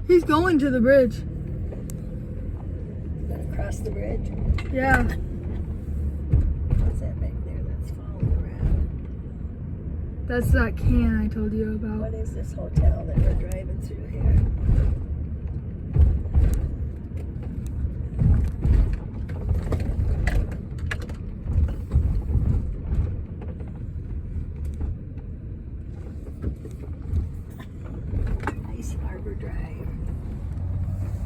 He's going to the bridge. Gonna cross the bridge. Yeah. What's that back there that's falling around? That's that can I told you about. What is this hotel that we're driving through here? Nice Harbor Drive.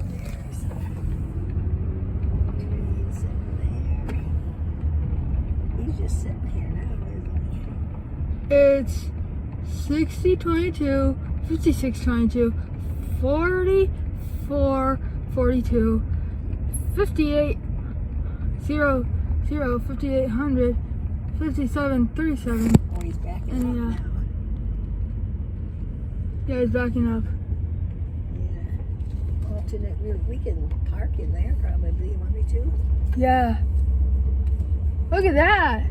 There's trees in there. He's just sitting here now, isn't It's 6022, 5622, 44, 42, 58, 0, 0, 5800, 57, 37. he? Oh, he's backing And, up now. Yeah, he's backing up. Yeah. Alternate route. We can park in there probably. You want me to? Yeah. Look at that.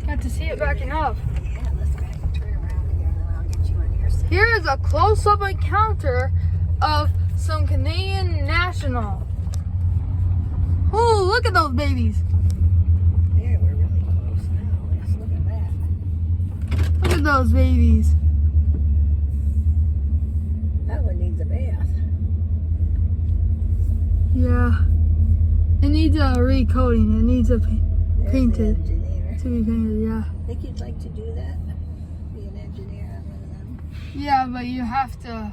Got to see it backing up. Yeah, let's back and turn around again and I'll get you on your side. Here is a close-up encounter of some Canadian national. Oh, look at those babies. There, we're really close now. Let's look at that. Look at those babies. That one needs a bath. Yeah. It needs a recoating. It needs a There's painted. the engineer. To be painted, yeah. Think you'd like to do that? Be an engineer on one of them? Yeah, but you have to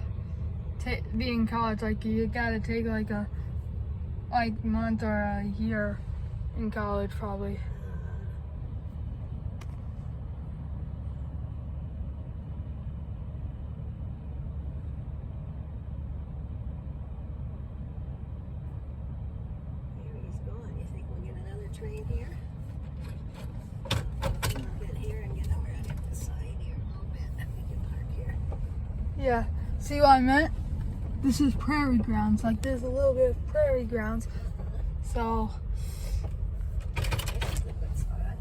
be in college. Like, you gotta take like a month or a year in college, probably. Here he's going. You think we'll get another train here? I'll get here and get over on the side here a little bit. We can park here. Yeah. See what I meant? This is prairie grounds. Like, there's a little bit of prairie grounds. So, This is a good spot.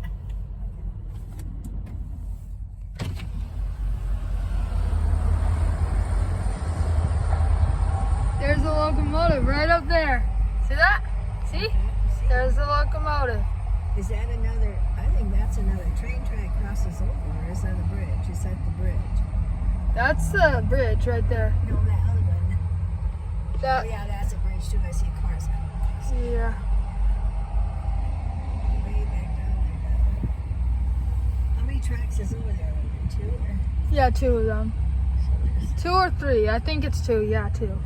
there's a locomotive right up there. See that? See? There's the locomotive. Is that another? I think that's another train track crosses over. Or is that a bridge? Is that the bridge? That's the bridge right there. No, that other one. Oh That, yeah, that's a bridge too. I see cars coming across. yeah. Way back down there. How many tracks is over there? Two or? Yeah, two of them. So there's 2 or 3. I think it's 2. Yeah, 2.